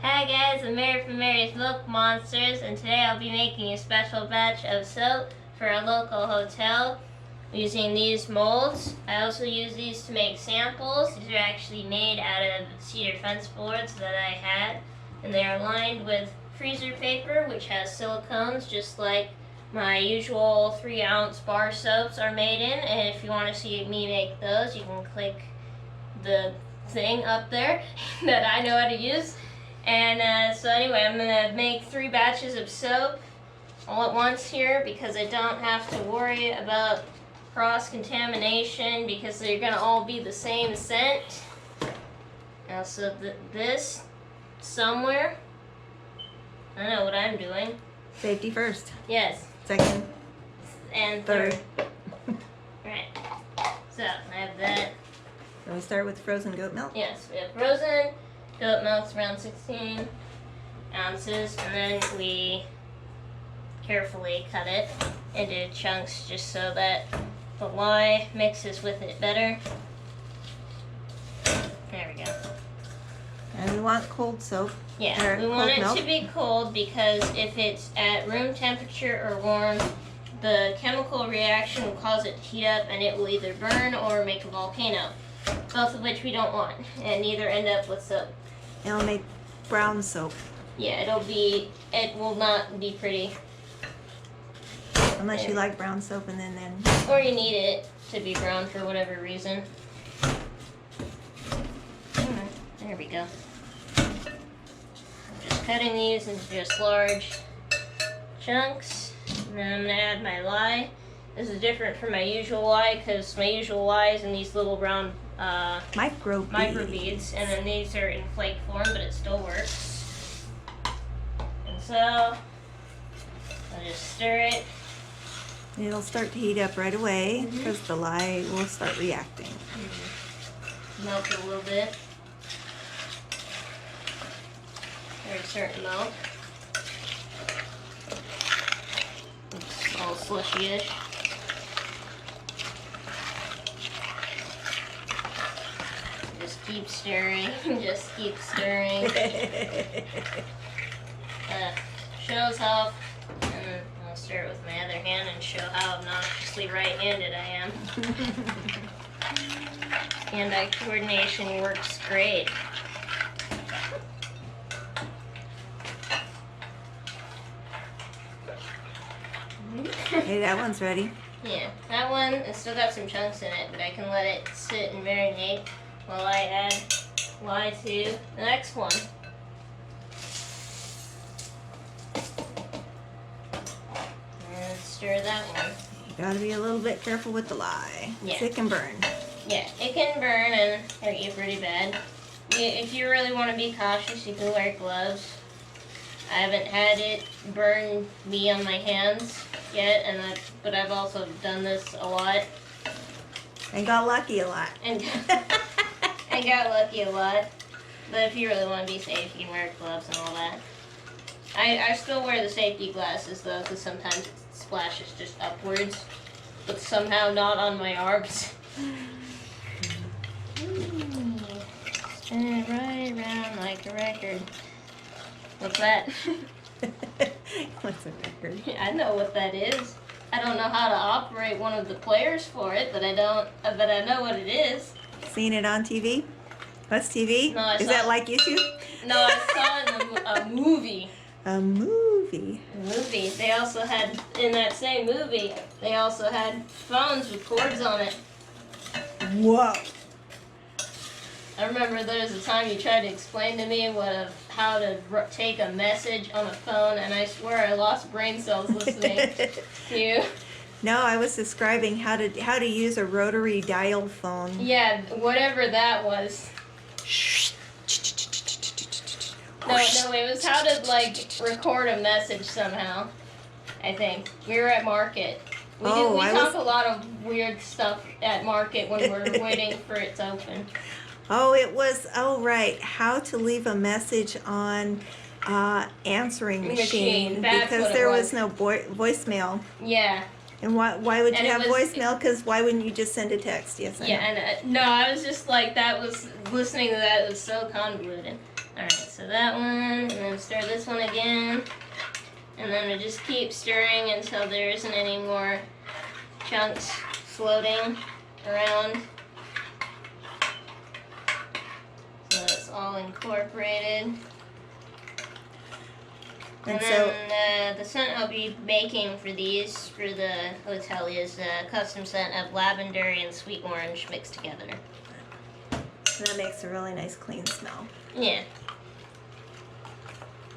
Hi guys, I'm Mary from Mary's Milk Monsters, and today I'll be making a special batch of soap for a local hotel using these molds. I also use these to make samples. These are actually made out of cedar fence boards that I had, and they are lined with freezer paper, which has silicones, just like my usual 3-ounce bar soaps are made in. And if you want to see me make those, you can click the thing up there that I know how to use. And so anyway, I'm going to make 3 batches of soap all at once here because I don't have to worry about cross-contamination because they're going to all be the same scent. Now, so this somewhere, I know what I'm doing. Safety first. Yes. Second. And third. Right. So, I have that. So we start with frozen goat milk? Yes, we have frozen goat milk's around 16 ounces, and then we carefully cut it into chunks just so that the lye mixes with it better. There we go. And we want cold soap. Yeah, we want it to be cold because if it's at room temperature or warm, the chemical reaction will cause it to heat up and it will either burn or make a volcano. Both of which we don't want, and neither end up with soap. It'll make brown soap. Yeah, it will not be pretty. Unless you like brown soap and then Or you need it to be brown for whatever reason. There we go. I'm just cutting these into just large chunks. And then I'm going to add my lye. This is different from my usual lye because my usual lye is in these little brown micro beads, and then these are in flake form, but it still works. And so I'll just stir it. It'll start to heat up right away because the lye will start reacting. Melt it a little bit. Very certain melt. It's all slushy-ish. Just keep stirring, just keep stirring. Shows how, and I'll stir it with my other hand and show how obnoxiously right-handed I am. Hand-eye coordination works great. Okay, that one's ready. Yeah, that one has still got some chunks in it, but I can let it sit and marinate while I add lye to the next one. And stir that one. You gotta be a little bit careful with the lye. Yeah. It can burn. Yeah, it can burn and hurt you pretty bad. If you really want to be cautious, you can wear gloves. I haven't had it burn me on my hands yet, but I've also done this a lot. And got lucky a lot. And I got lucky a lot. But if you really want to be safe, you can wear gloves and all that. I still wear the safety glasses though, because sometimes it splashes just upwards, but somehow not on my arms. Spin it right around like a record. What's that? What's a record? I know what that is. I don't know how to operate one of the players for it, but I know what it is. Seen it on TV? What's TV? No, Is that like YouTube? No, I saw it in a movie. A movie? A movie. They also had, in that same movie, they also had phones with cords on it. Whoa. I remember there was a time you tried to explain to me how to take a message on a phone, and I swear I lost brain cells listening to you. No, I was describing how to use a rotary dial phone. Yeah, whatever that was. No, it was how to record a message somehow. I think we were at market. We talk a lot of weird stuff at market when we're waiting for it to open. Oh, it was, right, how to leave a message on answering machine because there was no voicemail. Yeah. And why would you have voicemail? Because why wouldn't you just send a text? Yes, I know. Yeah, and no, I was just like, listening to that was so convoluted. All right. so that one, and then stir this one again. And then we just keep stirring until there isn't any more chunks floating around. So it's all incorporated. And then the scent I'll be making for these, for the hotel, is a custom scent of lavender and sweet orange mixed together. That makes a really nice clean smell. Yeah.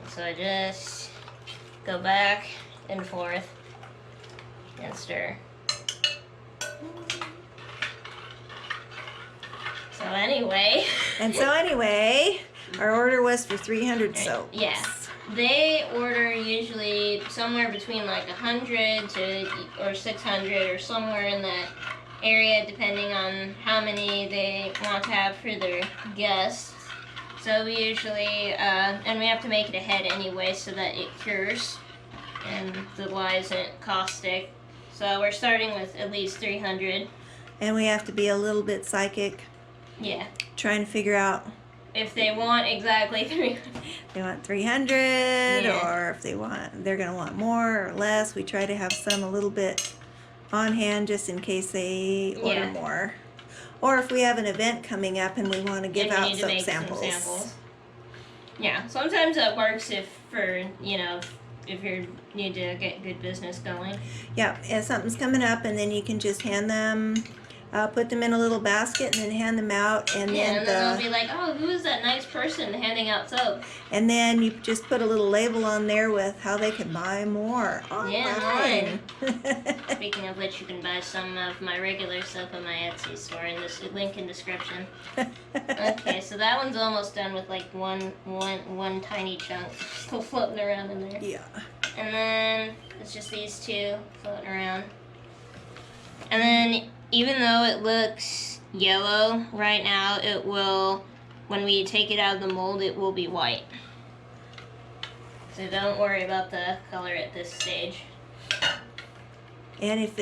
So I just go back and forth and stir. So anyway. Our order was for 300 soaps. Yeah. They order usually somewhere between like 100 or 600 or somewhere in that area, depending on how many they want to have for their guests. So we usually, and we have to make it ahead anyway so that it cures and the lye isn't caustic. So we're starting with at least 300. And we have to be a little bit psychic. Yeah. Trying to figure out if they want exactly 300. They want 300, or if they're going to want more or less. We try to have some a little bit on hand just in case they order more. Or if we have an event coming up and we want to give out soap samples. Yeah, sometimes that works if you need to get good business going. Yeah, if something's coming up, and then you can just hand them, put them in a little basket and then hand them out, and then they'll be like, oh, who is that nice person handing out soap? And then you just put a little label on there with how they can buy more online. Speaking of which, you can buy some of my regular soap on my Etsy store in this link in description. Okay, so that one's almost done with like one tiny chunk still floating around in there. Yeah. And then it's just these two floating around. And then even though it looks yellow right now, it will, when we take it out of the mold, it will be white. So don't worry about the color at this stage. And if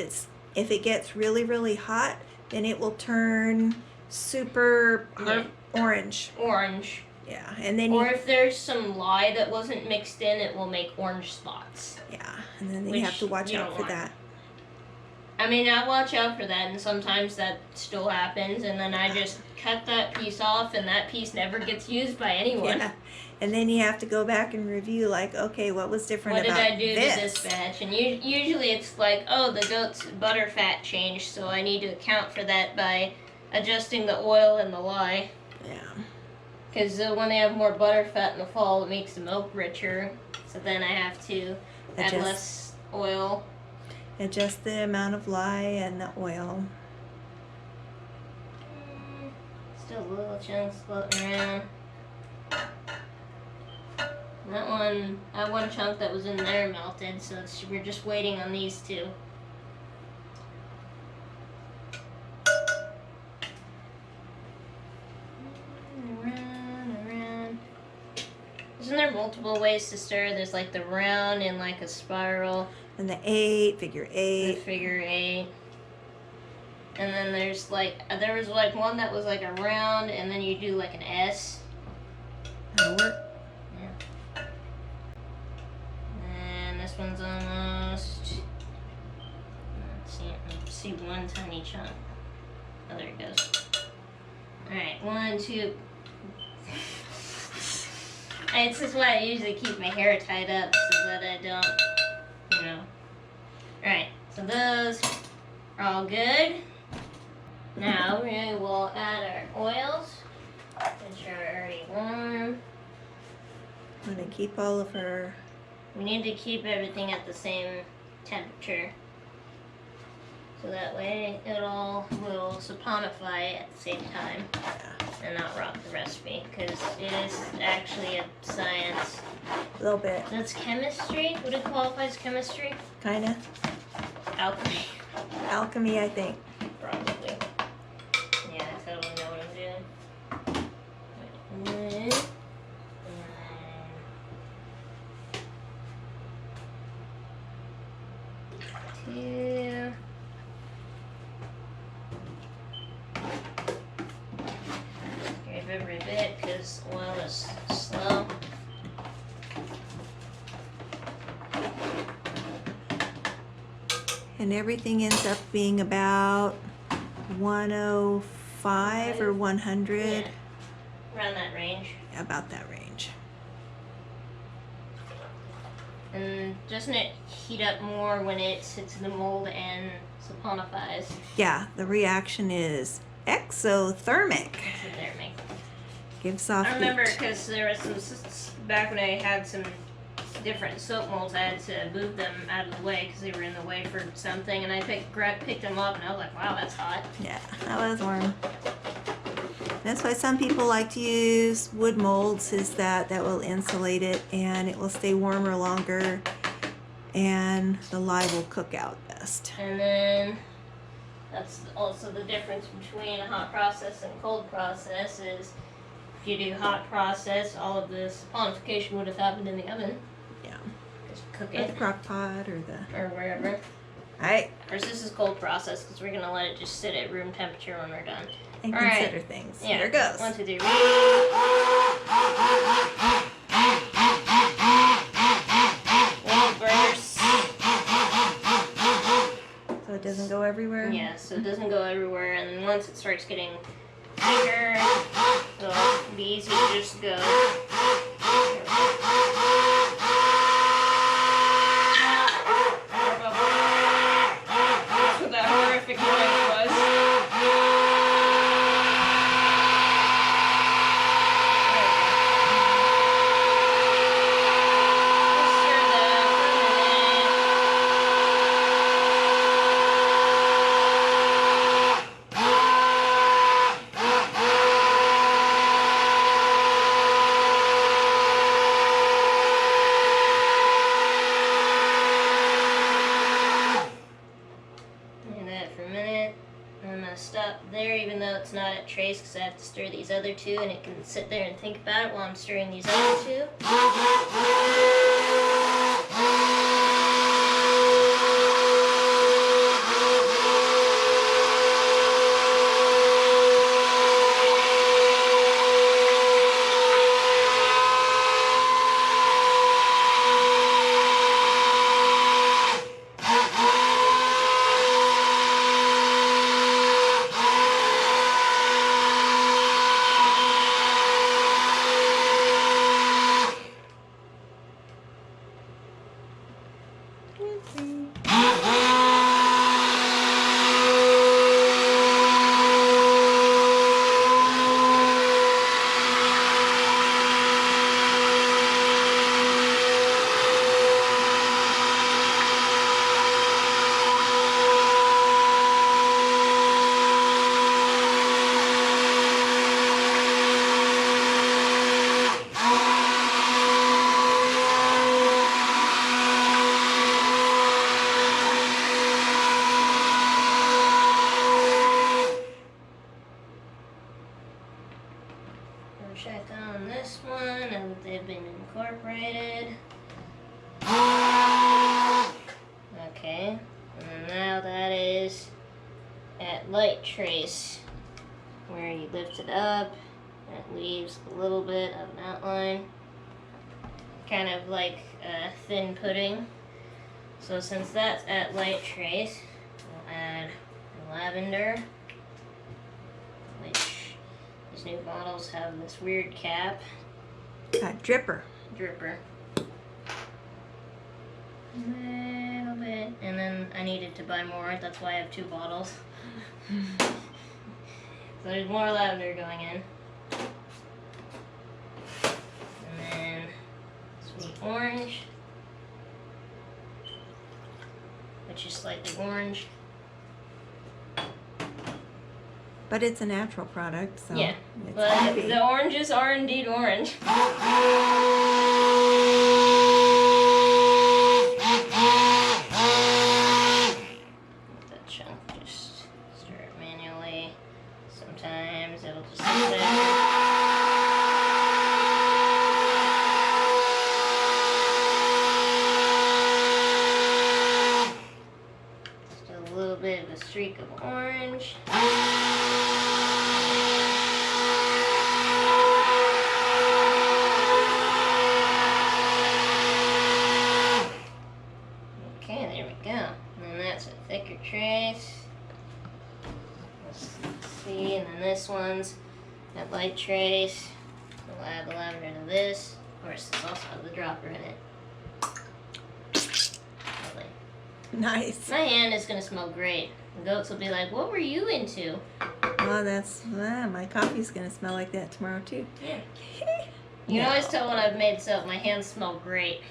it gets really, really hot, then it will turn super orange. Orange. Yeah, and then if there's some lye that wasn't mixed in, it will make orange spots. Yeah, and then you have to watch out for that. I mean, I watch out for that, and sometimes that still happens, and then I just cut that piece off, and that piece never gets used by anyone. Yeah. And then you have to go back and review, like, okay, what was different about this? What did I do to this batch? And usually it's like, oh, the goat's butter fat changed, so I need to account for that by adjusting the oil and the lye. Yeah. Because when they have more butter fat in the fall, it makes the milk richer, so then I have to add less oil. Adjust the amount of lye and the oil. Still little chunks floating around. That one chunk that was in there melted, so we're just waiting on these two. Around. Isn't there multiple ways to stir? There's like the round and like a spiral. And the 8, figure 8. The figure 8. And then there's like, there was like one that was like a round, and then you do like an S. That'll work. Yeah. And this one's almost, let's see one tiny chunk. Oh, there it goes. Alright, 1, 2. This is why I usually keep my hair tied up so that I don't, Alright, so those are all good. Now we will add our oils, which are already warm. I'm going to keep all of her. We need to keep everything at the same temperature. So that way it all will saponify at the same time and not rock the recipe, because it is actually a science. A little bit. That's chemistry? Would it qualify as chemistry? Kinda. Alchemy. Alchemy, I think. Probably. Yeah, I totally know what I'm doing. Two. Grab every bit because oil is slow. And everything ends up being about 105 or 100. Yeah. Around that range. About that range. And doesn't it heat up more when it sits in the mold and saponifies? Yeah, the reaction is exothermic. Exothermic. Gives off I remember heat. because there was some back when I had some different soap molds, I had to move them out of the way because they were in the way for something, and I picked them up and I was like, wow, that's hot. Yeah, that was warm. That's why some people like to use wood molds, is that will insulate it and it will stay warmer longer and the lye will cook out best. And then that's also the difference between a hot process and cold process is if you do hot process, all of the saponification would have happened in the oven. Yeah. Just cook Or it. the crock pot or the... Or wherever. Alright, Whereas this is cold process because we're going to let it just sit at room temperature when we're done. and All right. consider things. Yeah. Here it goes. 1, 2, 3. Won't burst. So it doesn't go everywhere? Yeah, so it doesn't go everywhere, and then once it starts getting bigger, it'll be easy to just go. That's what that horrific noise was. Stop there, even though it's not at trace, because I have to stir these other two, and it can sit there and think about it while I'm stirring these other two. Check on this one, and they've been incorporated. Okay, and now that is at light trace, where you lift it up, and it leaves a little bit of an outline, kind of like a thin pudding. So since that's at light trace, we'll add lavender, which these new bottles have this weird cap. Dripper. Dripper. A little bit. And then I needed to buy more, that's why I have 2 bottles. So there's more lavender going in. And then sweet orange, which is slightly orange. But it's a natural product, so Yeah, it's but happy. the oranges are indeed orange. That chunk, just stir it manually. Sometimes it'll just sit there. Still a little bit of a streak of orange. coffee, and then this one's got light trace. We'll add the lavender to this. Of course, this also has the dropper in it. Lovely. Nice. My hand is gonna smell great. The goats will be like, "What were you into?" Oh, that's my coffee's gonna smell like that tomorrow too. Yeah. You can always tell when I've made soap. My hands smell great.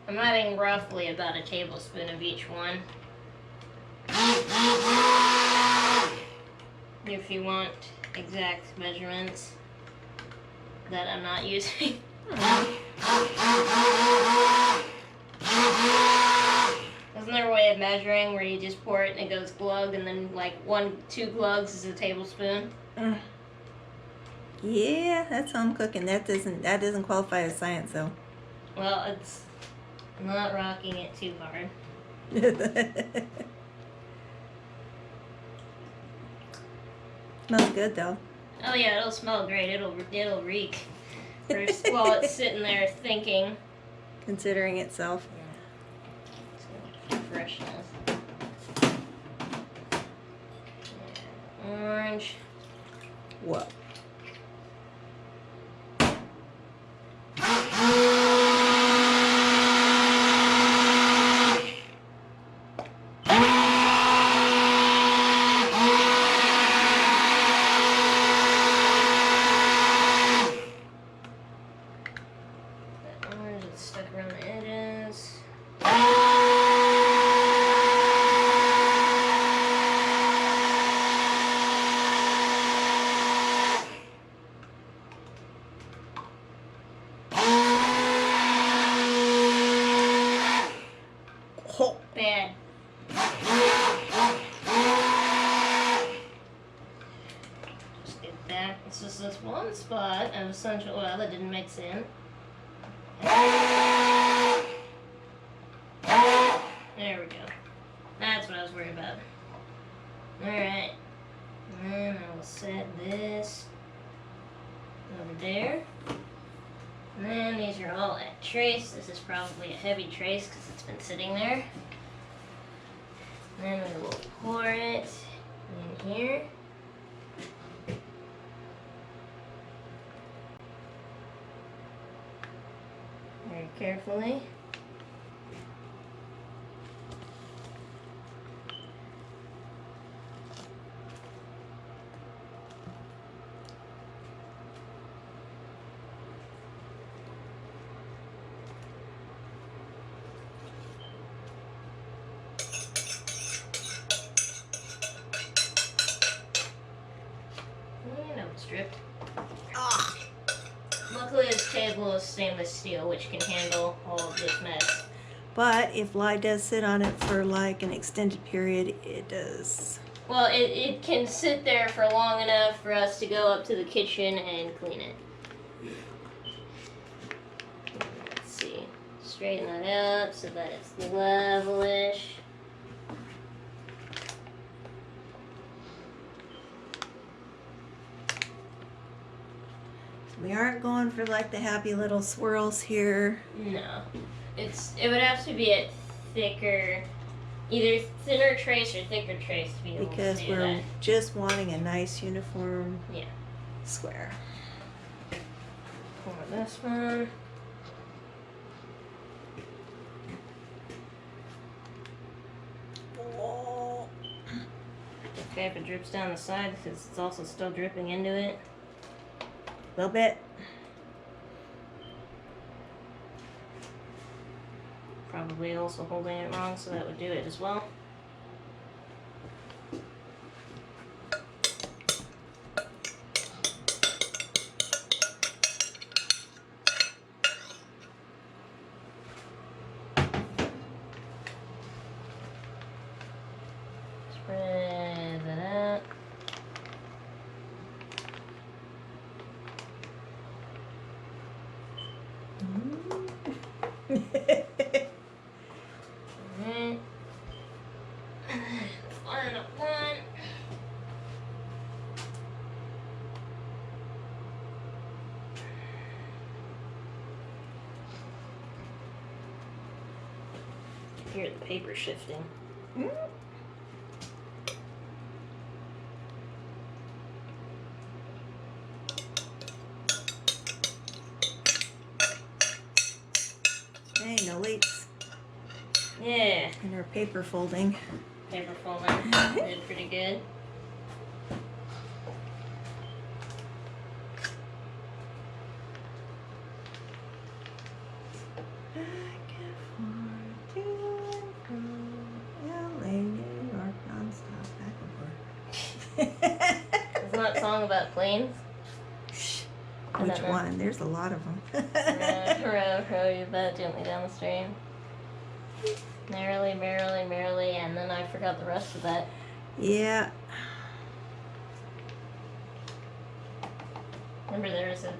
I'm adding roughly about a tablespoon of each one. If you want exact measurements that I'm not using. Isn't there a way of measuring where you just pour it and it goes glug and then like 1-2 glugs is a tablespoon? Yeah, that's home cooking. That doesn't qualify as science though. Well, it's not rocking it too hard. Smells good though. Oh yeah, it'll smell great. It'll reek. First, while it's sitting there thinking. Considering itself. Yeah. Freshness. Orange. Whoa. Stuck around the edges. Oh. Bad. Just get that. It's just this one spot of essential oil that didn't mix in. There we go. That's what I was worried about. Alright. And then I will set this over there. And then these are all at trace. This is probably a heavy trace because it's been sitting there. Then we will pour it in here. Very carefully. And it's dripped. Ah. Luckily this table is stainless steel, which can handle all of this mess. But if lye does sit on it for like an extended period, it does. Well, it can sit there for long enough for us to go up to the kitchen and clean it. Let's see. Straighten that up so that it's levelish. We aren't going for like the happy little swirls here. No. It would have to be a thicker, either thinner trace or thicker trace to be able Because to do we're that. just wanting a nice uniform Yeah. square. Pour this one. Oh. Okay, if it drips down the side, because it's also still dripping into it. A little bit. Probably also holding it wrong, so that would do it as well. Spread that out. Alright. Final one. hear the paper shifting. Mm. Hey, no leaks Yeah. in our paper folding. Paper folding did pretty good. Back and forth, to and fro, LA, New York, nonstop, back and forth. Isn't that song about planes? I Which don't know. one? There's a lot of them. Row your boat gently down the stream. Merrily, merrily, merrily, and then I forgot the rest of that. Yeah. Remember there was a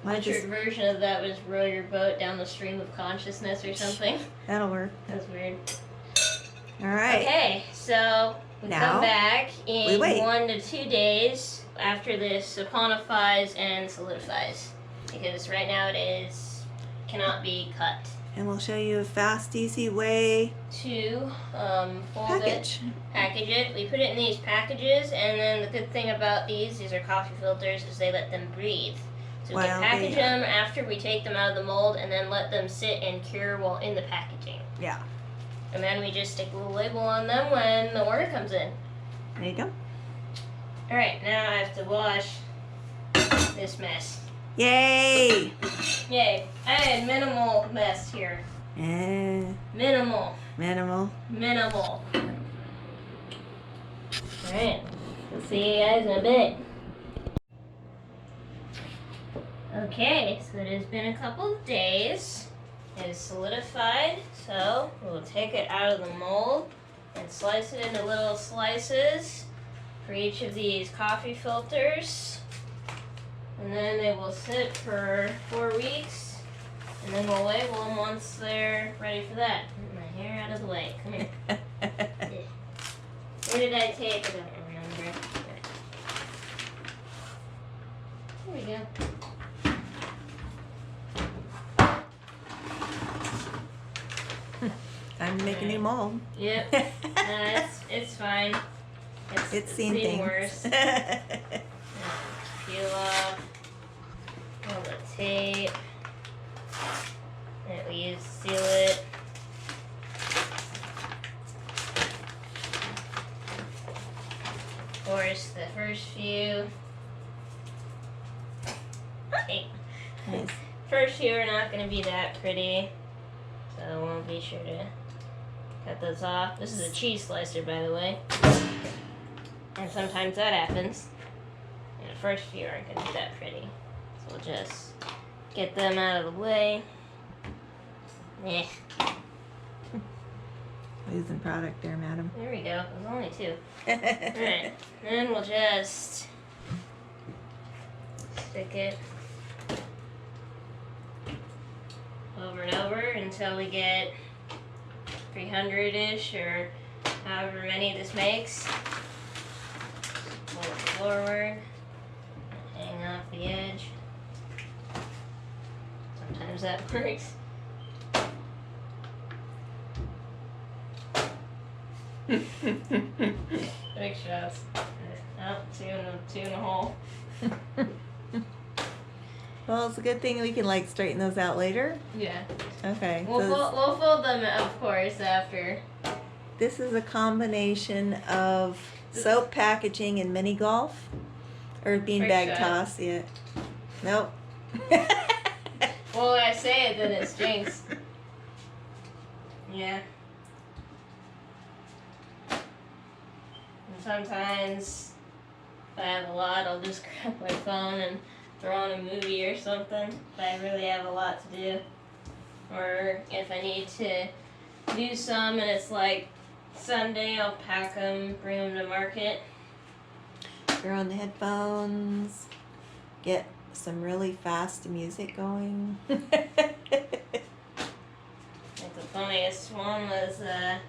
I butchered just, version of that was row your boat down the stream of consciousness or something. that'll work. That was weird. All right. Okay, so we Now, come back in wait. 1 to 2 days after this saponifies and solidifies. Because right now cannot be cut. And we'll show you a fast, easy way To fold package. package it. We put it in these packages, and then the good thing about these are coffee filters, is they let them breathe. So we can While package they, them after we take them out of the mold, and then let them sit and cure while in the packaging. Yeah. And then we just stick a little label on them when the order comes in. There you go. Alright, now I have to wash this mess. Yay! Yay. I had minimal mess here. Minimal. Minimal. Minimal. Alright. We'll see you guys in a bit. Okay, so it has been a couple of days. It is solidified, so we'll take it out of the mold and slice it into little slices for each of these coffee filters. And then they will sit for 4 weeks, and then we'll label them once they're ready for that. Get my hair out of the way. Come here. Where did I take it? I don't remember. There we go. Time to make a new mold. Yep. It's fine. It's seen things. Worse. Peel off all the tape that we use to seal it. Of course, the first few. Nice. First few are not going to be that pretty, so we'll be sure to cut those off. This is a cheese slicer, by the way, and sometimes that happens. And the first few aren't going to be that pretty, so we'll just get them out of the way. Eh. Losing product there, madam. There we go. There's only 2. Alright, then we'll just stick it over and over until we get 300-ish or however many this makes. Pull it forward, hang off the edge. Sometimes that works. Big shots. Oh, two in a hole. Well, it's a good thing we can like straighten those out later. Yeah. Okay. We'll so fold them, of course, after. this is a combination of soap packaging and mini golf, or beanbag shot. toss. Yeah. Nope. Well, when I say it, then it's jinx. Yeah. And sometimes, if I have a lot, I'll just grab my phone and throw on a movie or something. If I really have a lot to do. Or if I need to do some and it's like Sunday, I'll pack them, bring them to market. Throw on the headphones. Get some really fast music going. Like the funniest one was I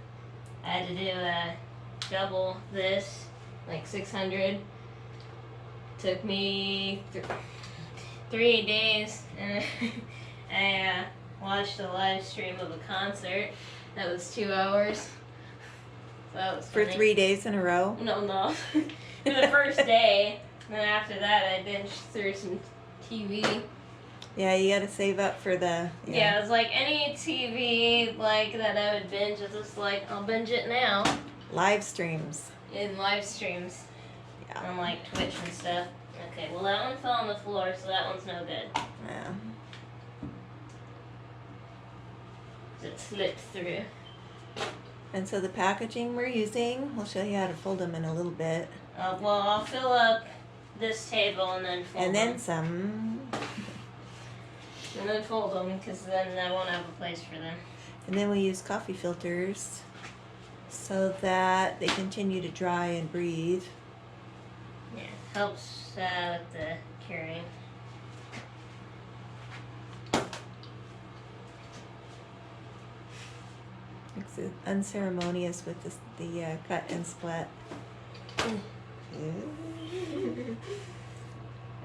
had to do a double this, like 600. Took me 3 days, and I watched a live stream of a concert, That was 2 hours. So that was For funny. 3 days in a row? No. For the first day. And then after that, I binged through some TV. Yeah, you gotta save up for the... Yeah, it was like any TV like that I would binge. It's just like, I'll binge it now. Live streams. In live streams. Yeah. On like Twitch and stuff. Okay, well that one fell on the floor, so that one's no good. Yeah. It slipped through. And so the packaging we're using, we'll show you how to fold them in a little bit. Well, I'll fill up this table and then fold And them. then some. And then fold them, because then I won't have a place for them. And then we use coffee filters so that they continue to dry and breathe. Yeah, helps with the curing. It's unceremonious with the cut and split. I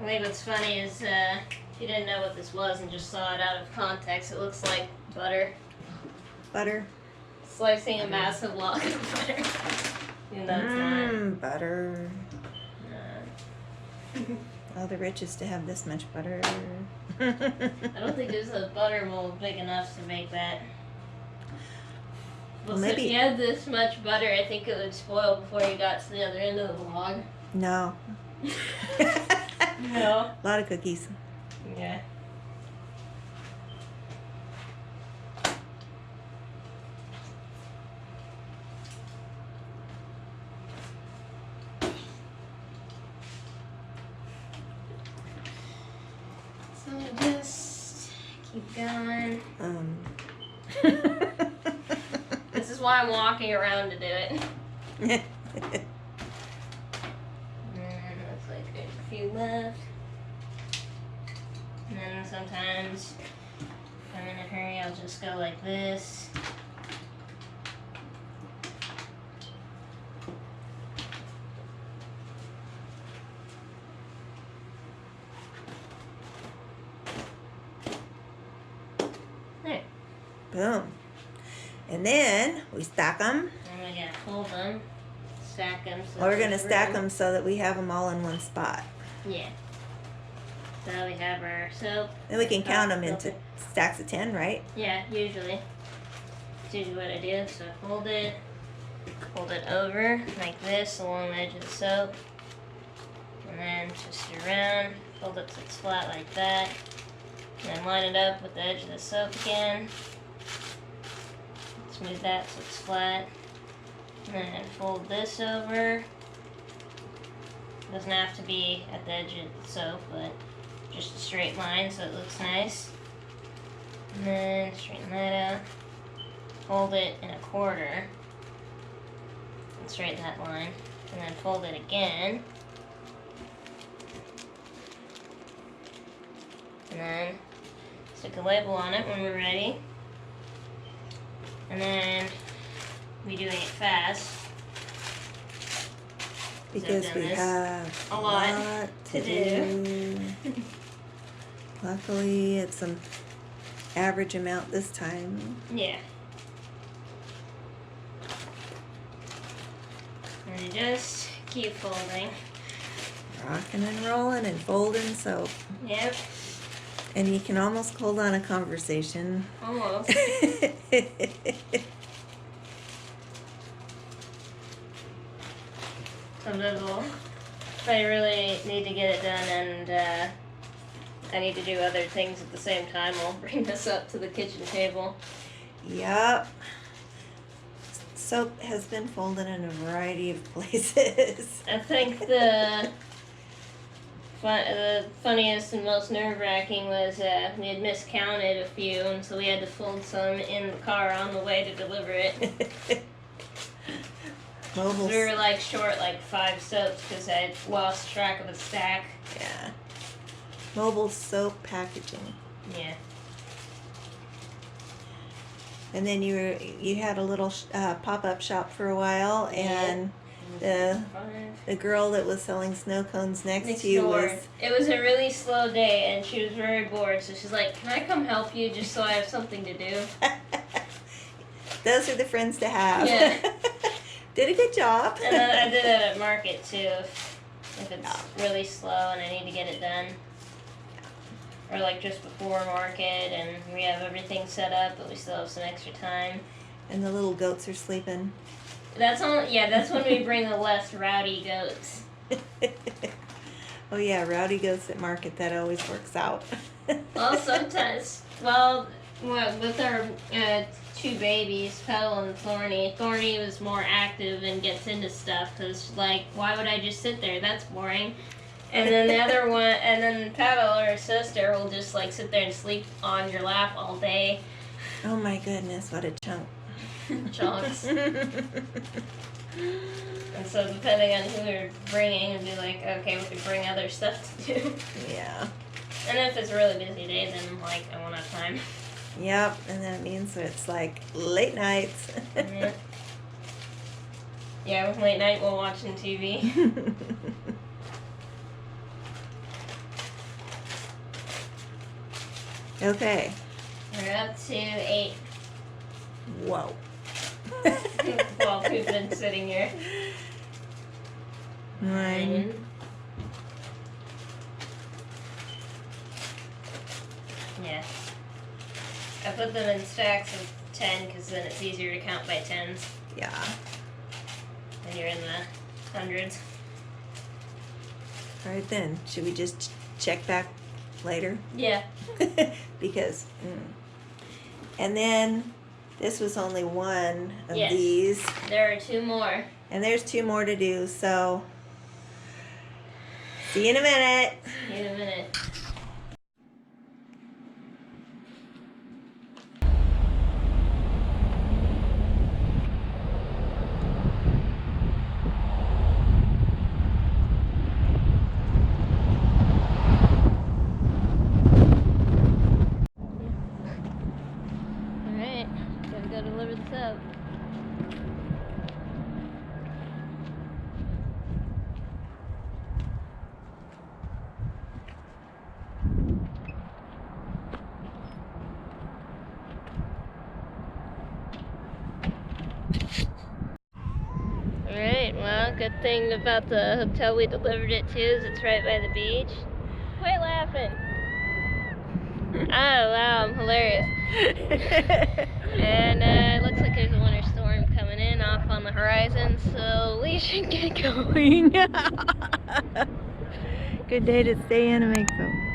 think what's funny is if you didn't know what this was and just saw it out of context, it looks like butter. Butter. Slicing a massive block of butter. Even though it's not. Butter. All the riches to have this much butter. I don't think there's a butter mold big enough to make that. Well, so if maybe- you had this much butter, I think it would spoil before you got to the other end of the log. No. No. A lot of cookies. Yeah. So just keep going. This is why I'm walking around to do it. And looks like there's a few left. And then sometimes if I'm in a hurry, I'll just go like this. There. Boom. And then we stack them. And we gotta fold them, stack them. So Well, we're going to there's stack room. them so that we have them all in one spot. Yeah. So we have our soap. Then we can count them filter. into stacks of 10, right? Yeah, usually. That's usually what I do. So hold it over like this along the edge of the soap. And then twist it around, fold it so it's flat like that. And then line it up with the edge of the soap again. Smooth that so it's flat. And then fold this over. Doesn't have to be at the edge of the soap, but just a straight line so it looks nice. And then straighten that out. Fold it in a quarter. And straighten that line. And then fold it again. And then stick a label on it when we're ready. And then we're doing it fast. Because done we this have a lot to do. Luckily, it's an average amount this time. Yeah. And you just keep folding. Rocking and rolling and folding soap. Yep, And you can almost hold on a conversation. almost. Sometimes if I really need to get it done and I need to do other things at the same time, I'll bring this up to the kitchen table. Yep. Soap has been folded in a variety of places. I think the funniest and most nerve-wracking was we had miscounted a few, and so we had to fold some in the car on the way to deliver it. Mobile. We were like short like 5 soaps because I had lost track of a stack. Yeah. Mobile soap packaging. Yeah. And then you had a little pop-up shop for a while, and the girl that was selling snow cones next to you door. was It was a really slow day, and she was very bored. So she's like, "Can I come help you, just so I have something to do?" Those are the friends to have. Yeah. Did a good job. And then I did it at market too, if it's really slow and I need to get it done. Or like just before market and we have everything set up, but we still have some extra time. And the little goats are sleeping. That's when we bring the less rowdy goats. Oh yeah, rowdy goats at market, that always works out. Well, sometimes, with our two babies, Petal and Thorny was more active and gets into stuff because, like, why would I just sit there? That's boring. And then the other one, and then Petal, her sister, will just, like, sit there and sleep on your lap all day. Oh my goodness, what a chunk. Chunks. And so depending on who we're bringing, it'd be like, okay, we could bring other stuff to do. Yeah. And if it's a really busy day, then, like, I won't have time. Yep, and that means it's like late nights. Yeah, with late night while watching TV. Okay. We're up to 8. Whoa. While we've been sitting here. 9. Yeah. I put them in stacks of 10 because then it's easier to count by tens Yeah. when you're in the hundreds. All right then. Should we just check back later? Yeah. Because. And then this was only one of Yes. these. There are 2 more. And there's 2 more to do. So see you in a minute. See you in a minute. Alright, gotta go deliver this up. Alright, well, good thing about the hotel we delivered it to is it's right by the beach. Quit laughing! Oh wow, I'm hilarious. And it looks like there's a winter storm coming in off on the horizon, so we should get going. Good day to stay in and make some.